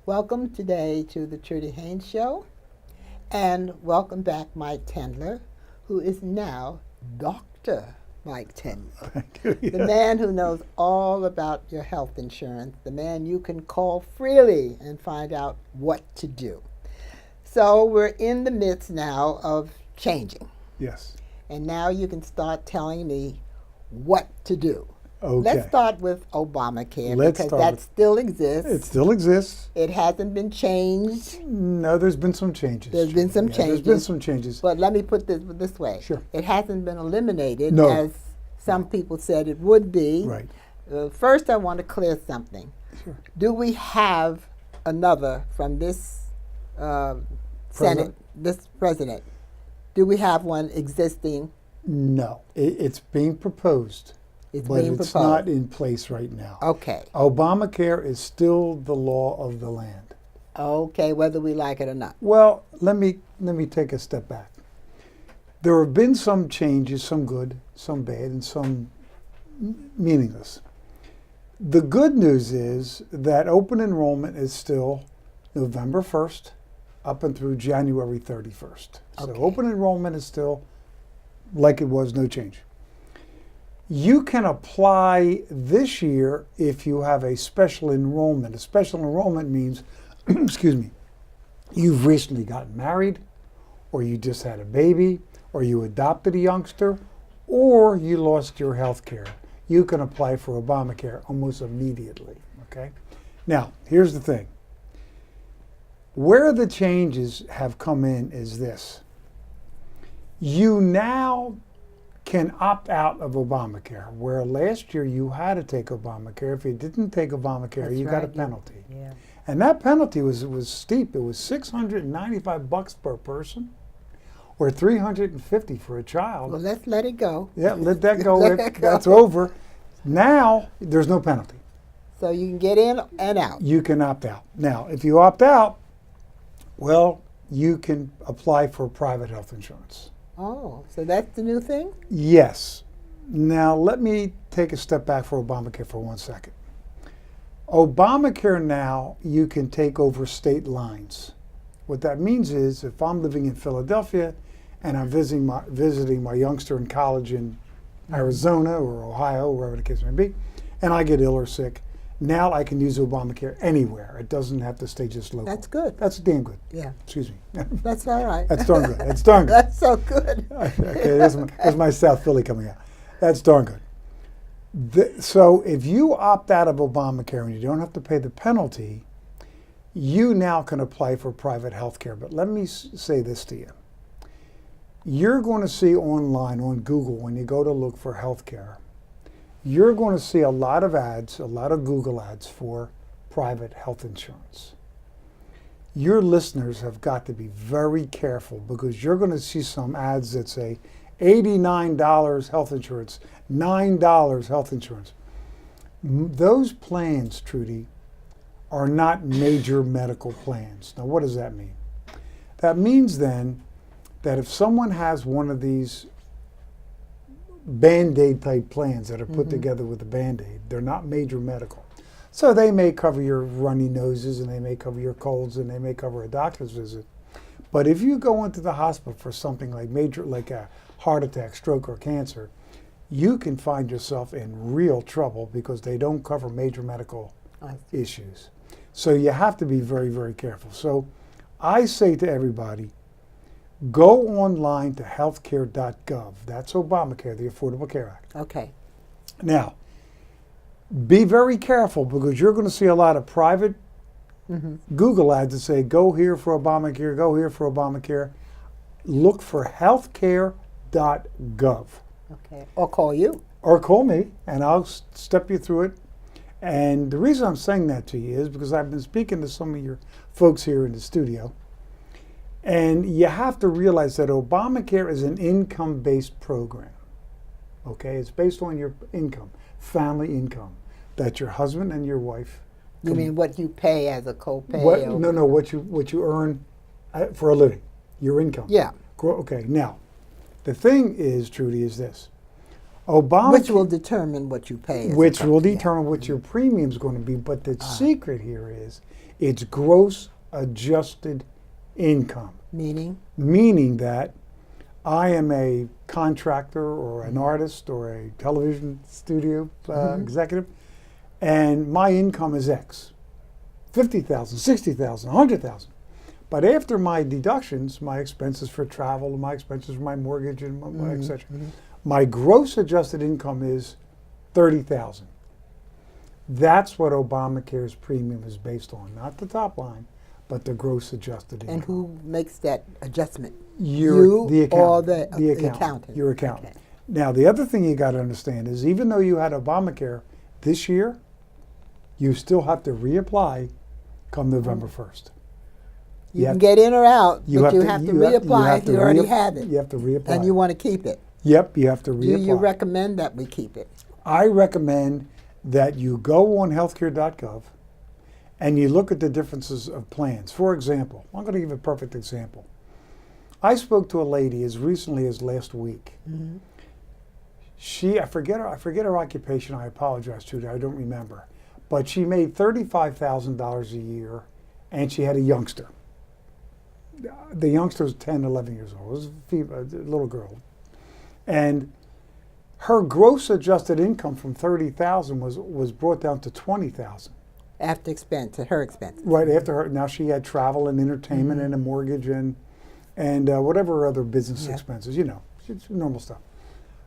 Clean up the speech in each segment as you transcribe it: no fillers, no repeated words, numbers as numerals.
Welcome today to the Trudy Haynes Show, and welcome back Mike Tindler, who is now Dr. Mike Tindler, Thank you. the Yeah. man who knows all about your health insurance, the man you can call freely and find out what to do. So we're in the midst now of changing, Yes. and now you can start telling me what to do. Okay. Let's start with Obamacare Let's because start that with- still exists. It still exists. It hasn't been changed. No, there's been some changes. There's been some There's been changes. some changes. But let me put this way. Sure. It hasn't been eliminated No. as some people said it would be. Right. First, I want to clear something. Sure. Do we have another from this Senate, this president? Do we have one existing? No, it's being proposed, It's but being it's proposed. not in place right now. Okay. Obamacare is still the law of the land. Okay, whether we like it or not. Well, let me take a step back. There have been some changes, some good, some bad, and some meaningless. The good news is that open enrollment is still November 1st up and through January 31st. So Okay. open enrollment is still like it was, no change. You can apply this year if you have a special enrollment. A special enrollment means, excuse me, you've recently gotten married, or you just had a baby, or you adopted a youngster, or you lost your health care. You can apply for Obamacare almost immediately, okay? Now, here's the thing. Where the changes have come in is this. You now can opt out of Obamacare, where last year you had to take Obamacare. If you didn't take Obamacare, That's you got a right. penalty. Yeah. And that penalty was steep. It was $695 per person, or $350 for a child. Well, let's let it go. Yeah, let that go. Let it go. That's over. Now there's no penalty. So you can get in and out. You can opt out. Now, if you opt out, well, you can apply for private health insurance. Oh, so that's the new thing? Yes. Now, let me take a step back for Obamacare for 1 second. Obamacare now, you can take over state lines. What that means is if I'm living in Philadelphia and I'm visiting my youngster in college in Arizona or Ohio, wherever the case may be, and I get ill or sick, now I can use Obamacare anywhere. It doesn't have to stay just local. That's good. That's damn good. Yeah. Excuse me. That's all right. That's darn good. That's darn good. That's so good. Okay, there's my South Philly coming out. That's darn good. So if you opt out of Obamacare and you don't have to pay the penalty, you now can apply for private health care. But let me say this to you. You're going to see online on Google when you go to look for health care, you're going to see a lot of ads, a lot of Google ads for private health insurance. Your listeners have got to be very careful because you're going to see some ads that say $89 health insurance, $9 health insurance. Those plans, Trudy, are not major medical plans. Now, what does that mean? That means then that if someone has one of these Band-Aid type plans that are put together with a Band-Aid, they're not major medical. So they may cover your runny noses and they may cover your colds and they may cover a doctor's visit. But if you go into the hospital for something like like a heart attack, stroke, or cancer, you can find yourself in real trouble because they don't cover major medical issues. So you have to be very, very careful. So I say to everybody, go online to healthcare.gov. That's Obamacare, the Affordable Care Act. Okay. Now, be very careful because you're going to see a lot of private Google ads that say, go here for Obamacare, go here for Obamacare. Look for healthcare.gov. Okay. Or call you. Or call me, and I'll step you through it. And the reason I'm saying that to you is because I've been speaking to some of your folks here in the studio. And you have to realize that Obamacare is an income-based program. Okay? It's based on your income, family income, that your husband and your wife. You mean what you pay as a copay? What you earn for a living, your income. Yeah. Okay. Now, the thing is, Trudy, is this. Obamacare, Which will determine what you pay. which will determine what your premium is going to be. But the secret here is, It's gross adjusted income, Meaning? meaning that I am a contractor or an artist or a television studio executive, and my income is X, 50,000, 60,000, 100,000. But after my deductions, my expenses for travel, my expenses for my mortgage, and et cetera, my gross adjusted income is 30,000. That's what Obamacare's premium is based on, not the top line, but the gross adjusted income. And who makes that adjustment? You, the accountant. Or the accountant. accountant? Your accountant. Okay. Now, the other thing you got to understand is even though you had Obamacare this year, you still have to reapply come November 1st. You can get in or out, but you have to reapply if you already have it. You have to reapply. And you want to keep it. Yep, you have to reapply. Do you recommend that we keep it? I recommend that you go on healthcare.gov and you look at the differences of plans. For example, I'm going to give a perfect example. I spoke to a lady as recently as last week. I forget her occupation. I apologize, Trudy. I don't remember. But she made $35,000 a year, and she had a youngster. The youngster was 10, 11 years old. It was a little girl. And her gross adjusted income from $30,000 was brought down to $20,000. After expense, her expense. Right after her. Now she had travel and entertainment and a mortgage and whatever other business expenses. It's normal stuff.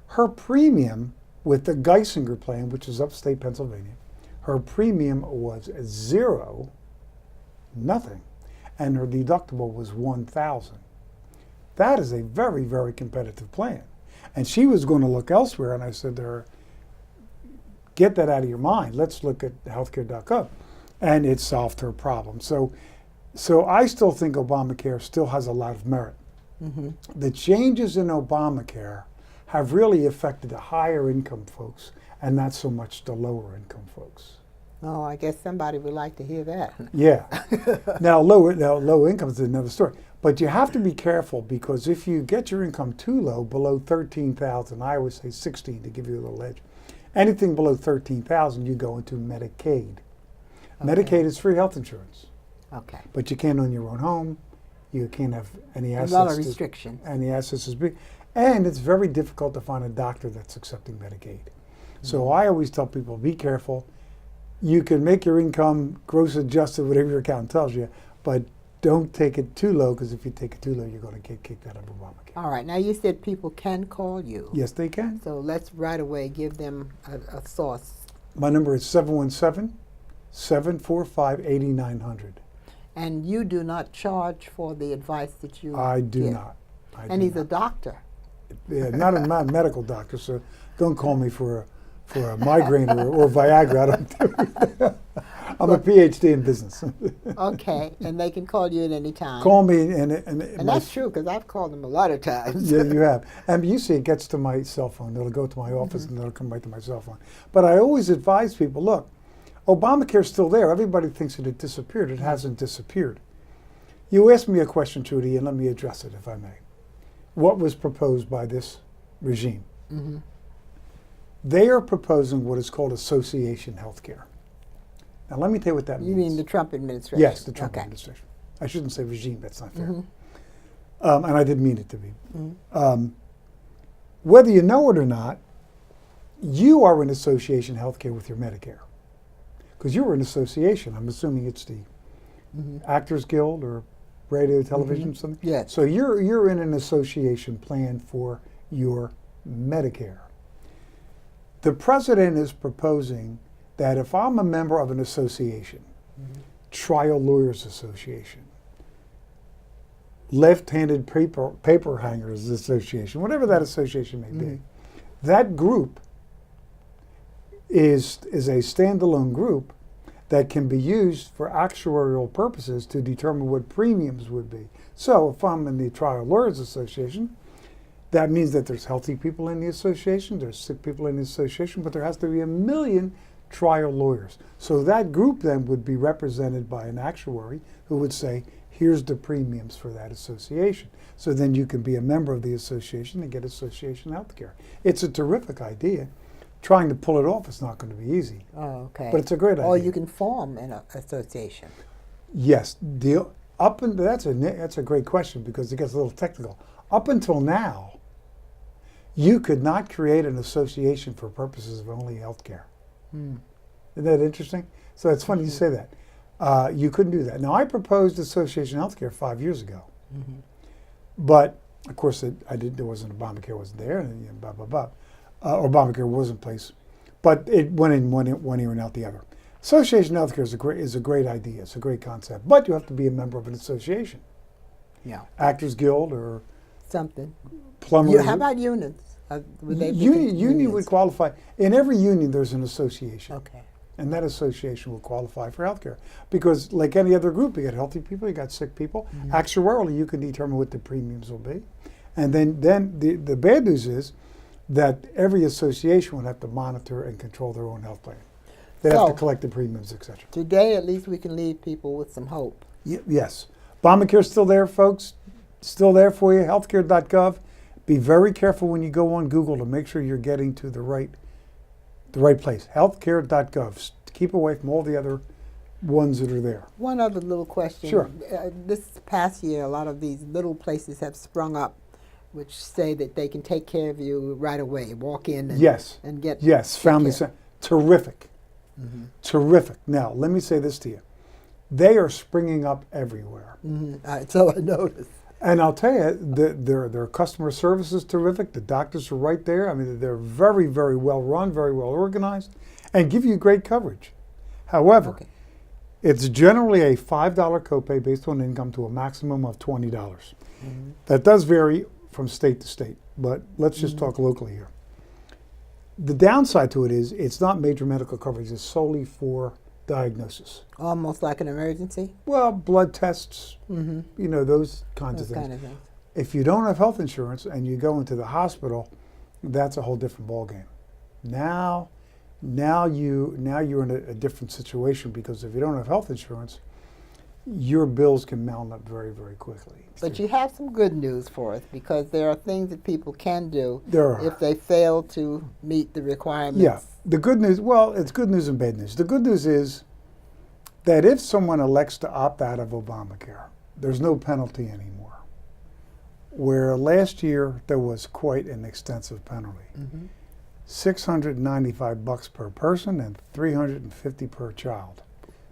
Her premium with the Geisinger plan, which is upstate Pennsylvania, her premium was zero, nothing, and her deductible was $1,000. That is a very, very competitive plan. And she was going to look elsewhere, and I said to her, get that out of your mind. Let's look at healthcare.gov. And it solved her problem. So I still think Obamacare still has a lot of merit. The changes in Obamacare have really affected the higher income folks and not so much the lower income folks. Oh, I guess somebody would like to hear that. Yeah. Now, low income is another story. But you have to be careful because if you get your income too low, below 13,000, I always say 16 to give you a little edge. Anything below 13,000, you go into Medicaid. Medicaid is free health insurance. Okay. But you can't own your own home. You can't have any assets. A lot of restrictions. Any assets is big. And it's very difficult to find a doctor that's accepting Medicaid. So I always tell people, be careful. You can make your income gross adjusted, whatever your accountant tells you, but don't take it too low, because if you take it too low, you're going to get kicked out of Obamacare. All right. Now, you said people can call you. Yes, they can. So let's right away give them a source. My number is 717-745-8900. And you do not charge for the advice that you I do give. not. And he's a doctor. Yeah, not a medical doctor, so don't call me for a migraine or Viagra. I don't do it. I'm a PhD in business. Okay, and they can call you at any time. Call me, and that's true, because I've called them a lot of times. Yeah, you have. And you see, it gets to my cell phone. It'll go to my office, and it'll come right to my cell phone. But I always advise people, look, Obamacare's still there. Everybody thinks that it disappeared. It hasn't disappeared. You asked me a question, Trudy, and let me address it, if I may. What was proposed by this regime? They are proposing what is called association health care. Now, let me tell you what that means. You mean the Trump administration? Yes, the Trump administration. I shouldn't say regime. That's not fair. And I didn't mean it to be. Whether you know it or not, you are in association health care with your Medicare. Because you were an association. I'm assuming it's the Actors Guild or radio, television, something. Yes. So you're in an association plan for your Medicare. The president is proposing that if I'm a member of an association, Trial Lawyers Association, Left-Handed Paper Hangers Association, whatever that association may be, that group is a standalone group that can be used for actuarial purposes to determine what premiums would be. So if I'm in the Trial Lawyers Association, that means that there's healthy people in the association, there's sick people in the association, but there has to be 1 million trial lawyers. So that group then would be represented by an actuary who would say, here's the premiums for that association. So then you can be a member of the association and get association health care. It's a terrific idea. Trying to pull it off is not going to be easy. Oh, okay. But it's a great idea. Or you can form an association. Yes, that's a great question because it gets a little technical. Up until now, you could not create an association for purposes of only healthcare. Hmm. Isn't that interesting? So it's funny you say that. You couldn't do that. Now, I proposed association healthcare 5 years ago, but of course, there wasn't Obamacare wasn't there, and blah blah blah. Obamacare was in place, but it went in one ear and out the other. Association healthcare is a great idea. It's a great concept, but you have to be a member of an association, Yeah. Actors Guild or Something. plumbers. How about unions? Would they be Union would unions? qualify. In every union, there's an association. Okay. And that association will qualify for health care. Because like any other group, you got healthy people, you got sick people. Actuarially, you can determine what the premiums will be. And then the bad news is that every association would have to monitor and control their own health plan. They'd have to So- collect the premiums, etc. Today, at least we can leave people with some hope. Yes. Obamacare's still there, folks. Still there for you, healthcare.gov. Be very careful when you go on Google to make sure you're getting to the right place. Healthcare.gov. Keep away from all the other ones that are there. One other little question. Sure. This past year, a lot of these little places have sprung up which say that they can take care of you right away. Walk in and, Yes. and get Yes, take family care. center. Terrific. Terrific. Now, let me say this to you. They are springing up everywhere. So I noticed. And I'll tell you, their customer service is terrific. The doctors are right there. I mean, they're very, very well run, very well organized, and give you great coverage. However, Okay. it's generally a $5 copay based on income to a maximum of $20. That does vary from state to state, but let's just talk locally here. The downside to it is it's not major medical coverage. It's solely for diagnosis. Almost like an emergency. Well, blood tests, those kinds of Those things. kind of things. If you don't have health insurance and you go into the hospital, that's a whole different ballgame. Now you're in a different situation because if you don't have health insurance, your bills can mount up very, very quickly. But you have some good news for us because there are things that people can do There are. if they fail to meet the requirements. Yeah. The good news, well, it's good news and bad news. The good news is that if someone elects to opt out of Obamacare, there's no penalty anymore. Where last year there was quite an extensive penalty. $695 per person and $350 per child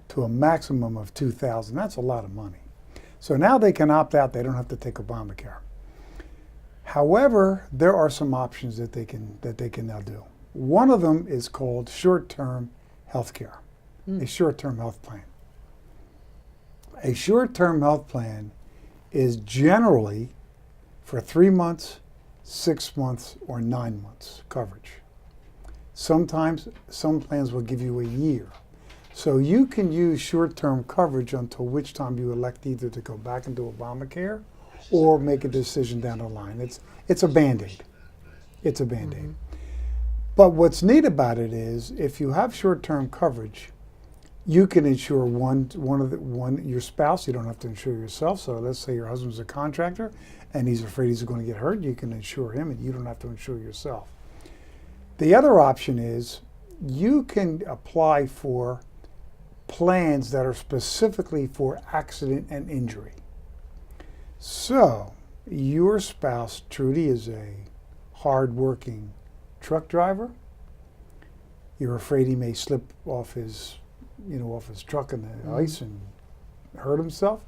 to a maximum of $2,000. That's a lot of money. So now they can opt out. They don't have to take Obamacare. However, there are some options that they can now do. One of them is called short-term health care, a short-term health plan. A short-term health plan is generally for 3 months, 6 months, or 9 months coverage. Sometimes some plans will give you a year. So you can use short-term coverage until which time you elect either to go back into Obamacare or make a decision down the line. It's a Band-Aid. It's a Band-Aid. But what's neat about it is if you have short-term coverage, you can insure your spouse. You don't have to insure yourself. So let's say your husband's a contractor and he's afraid he's going to get hurt. You can insure him and you don't have to insure yourself. The other option is you can apply for plans that are specifically for accident and injury. So your spouse, Trudy, is a hard-working truck driver. You're afraid he may slip off his truck in the ice and hurt himself.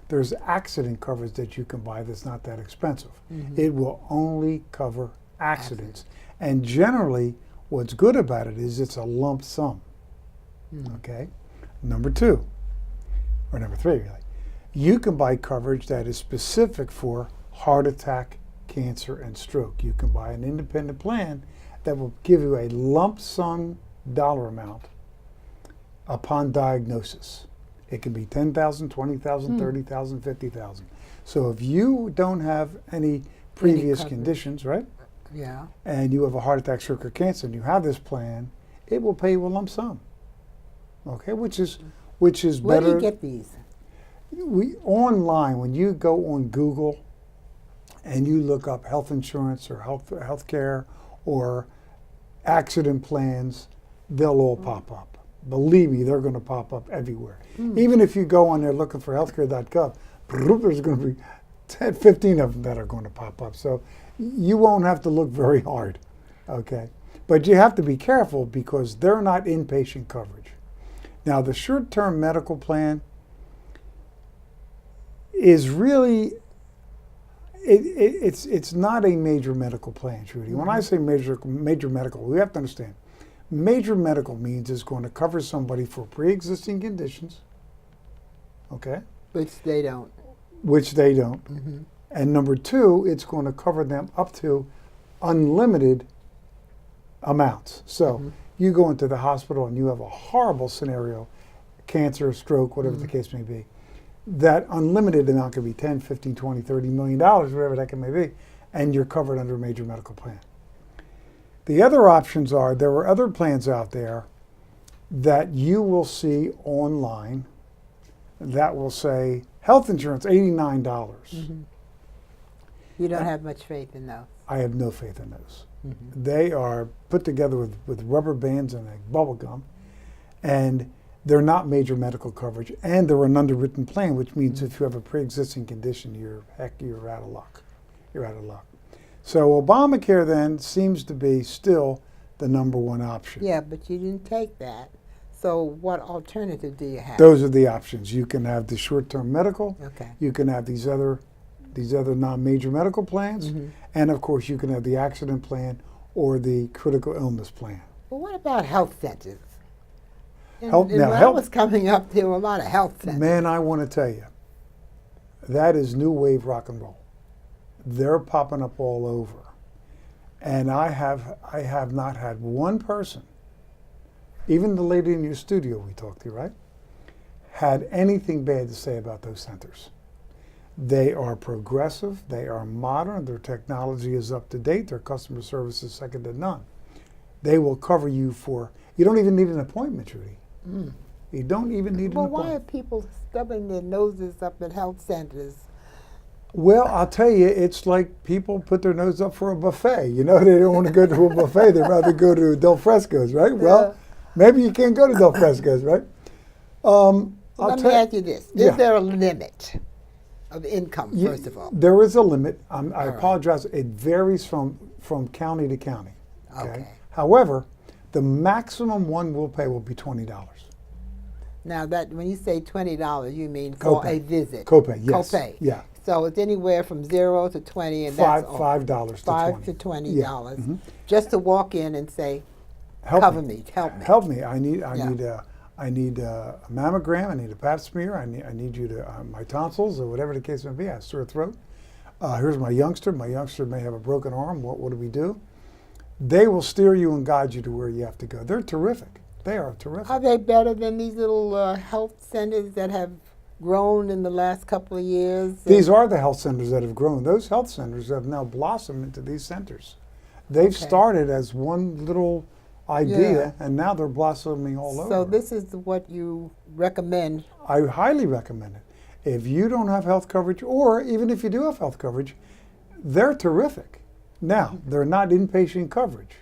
There's accident coverage that you can buy that's not that expensive. It will only cover accidents. And generally, what's good about it is it's a lump sum. Okay? Number 2, or number 3 really, you can buy coverage that is specific for heart attack, cancer, and stroke. You can buy an independent plan that will give you a lump sum dollar amount upon diagnosis. It can be $10,000, $20,000, $30,000, $50,000. So if you don't have any previous coverage. conditions, right? Yeah. And you have a heart attack, stroke, or cancer, and you have this plan, it will pay you a lump sum. Okay, which is Where better. do you get these? Online, when you go on Google and you look up health insurance or health care or accident plans, they'll all pop up. believe me, they're going to pop up everywhere. Even if you go on there looking for healthcare.gov, there's going to be 10, 15 of them that are going to pop up. So you won't have to look very hard, okay? But you have to be careful because they're not inpatient coverage. Now, the short-term medical plan is really, it's not a major medical plan, Trudy. When I say major medical, we have to understand, major medical means it's going to cover somebody for pre-existing conditions, okay? Which they don't. Which they don't. And number two, it's going to cover them up to unlimited amounts. So you go into the hospital and you have a horrible scenario, cancer, stroke, whatever the case may be. That unlimited amount could be 10, 15, 20, 30 million dollars, whatever that may be, and you're covered under a major medical plan. The other options are, there are other plans out there that you will see online that will say health insurance, $89. You don't have much faith in those. I have no faith in those. They are put together with rubber bands and a bubble gum, and they're not major medical coverage, and they're an underwritten plan, which means if you have a pre-existing condition, you're out of luck. You're out of luck. So Obamacare then seems to be still the number one option. Yeah, but you didn't take that. So what alternative do you have? Those are the options. You can have the short-term medical. Okay. You can have these other non-major medical plans, and of course you can have the accident plan or the critical illness plan. Well, what about health centers? And Now, when I was coming up, there were a lot of health centers. Man, I want to tell you, that is new wave rock and roll. They're popping up all over, and I have not had one person, even the lady in your studio we talked to, right, had anything bad to say about those centers. They are progressive, they are modern, their technology is up to date, their customer service is second to none. They will cover you for, you don't even need an appointment, Trudy. You don't even need an Well, appointment. why are people stubbing their noses up at health centers? Well, I'll tell you, it's like people put their nose up for a buffet. You know, they don't want to go to a buffet, they'd rather go to Del Fresco's, right? Well, maybe you can't go to Del Fresco's, right? Let me ask you this. Yeah. Is there a limit of income, first of all? There is a limit. I right. apologize. It varies from county to county. Okay. However, the maximum one will pay will be $20. Now, that when you say $20, you mean for Copay. a visit? Copay, yes. Copay. Yeah. So it's anywhere from 0 to 20, and that's all. $5 to $20. $5 to $20, Yeah. just to walk in and say, Help cover me. me, help me. Help me. I need a mammogram. I need a pap smear. I need you to my tonsils or whatever the case may be. I have a sore throat. Here's my youngster. My youngster may have a broken arm. What do we do? They will steer you and guide you to where you have to go. They're terrific. They are terrific. Are they better than these little health centers that have grown in the last couple of years? These are the health centers that have grown. Those health centers have now blossomed into these centers. They've started as one little idea, and now they're blossoming all over. So this is what you recommend? I highly recommend it. If you don't have health coverage, or even if you do have health coverage, they're terrific. Now, they're not inpatient coverage.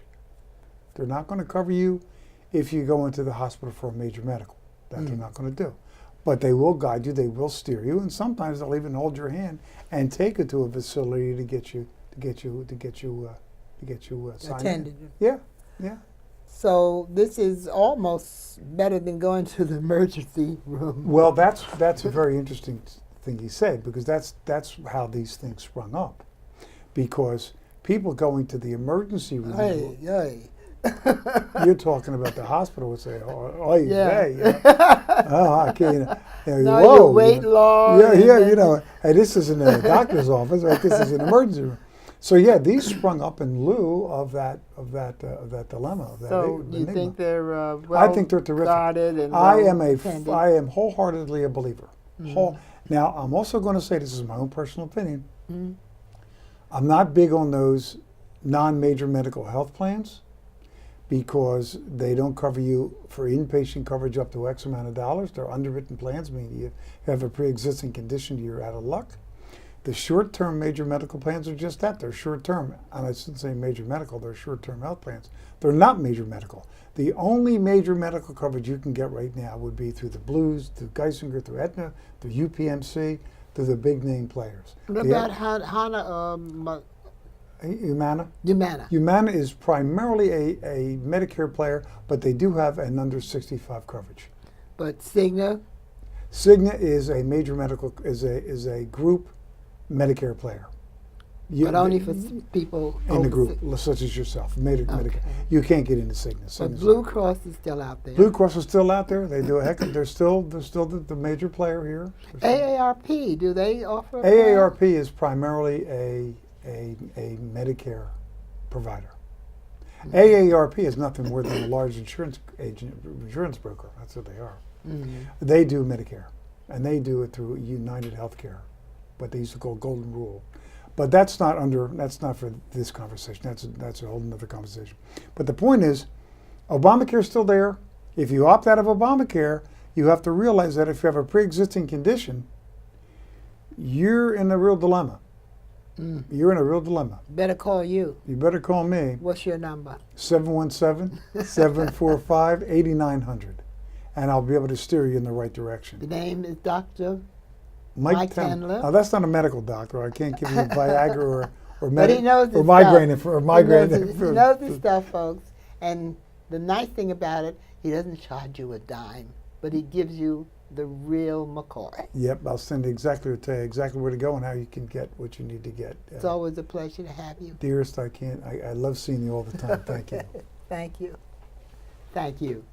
They're not going to cover you if you go into the hospital for a major medical. That they're not going to do. But they will guide you, they will steer you, and sometimes they'll even hold your hand and take you to a facility to get you signed Attended. in. Yeah, yeah. So this is almost better than going to the emergency room. Well, that's a very interesting thing you said, because that's how these things sprung up. Because people going to the emergency room, you're talking about the hospital would say, oh, yeah. Oh, I can't, Now whoa, you wait long. Yeah, hey, this isn't a doctor's office, right? This is an emergency room. So yeah, these sprung up in lieu of that dilemma. Of that So you enigma. think they're well I think they're terrific. guarded and I attended? am wholeheartedly a believer. Now, I'm also going to say, this is my own personal opinion. I'm not big on those non-major medical health plans, because they don't cover you for inpatient coverage up to X amount of dollars. They're underwritten plans, meaning you have a pre-existing condition, you're out of luck. The short-term major medical plans are just that. They're short-term. And I shouldn't say major medical, they're short-term health plans. They're not major medical. The only major medical coverage you can get right now would be through the Blues, through Geisinger, through Aetna, through UPMC, through the big name players. What about Humana? Humana. Humana is primarily a Medicare player, but they do have an under 65 coverage. But Cigna? Cigna is a major medical, is a group Medicare player. But only for people in the group, such as yourself. Medicare. You can't get into Cigna. But Blue Cross is still out there. Blue Cross is still out there. They do a heck. They're still the major player here. AARP, do they offer? AARP is primarily a Medicare provider. AARP is nothing more than a large insurance broker. That's what they are. They do Medicare, and they do it through United Healthcare, what they used to call Golden Rule. But that's not for this conversation. That's a whole other conversation. But the point is, Obamacare is still there. If you opt out of Obamacare, you have to realize that if you have a pre-existing condition, you're in a real dilemma. You're in a real dilemma. Better call you. You better call me. What's your number? 717-745-8900. And I'll be able to steer you in the right direction. The name is Dr. Mike Tindler. Now, that's not a medical doctor. I can't give you Viagra or migraine. He knows his stuff, folks. And the nice thing about it, he doesn't charge you a dime, but he gives you the real McCoy. Yep, I'll tell you exactly where to go and how you can get what you need to get. It's always a pleasure to have you. Dearest, I love seeing you all the time. Thank you. Thank you. Thank you.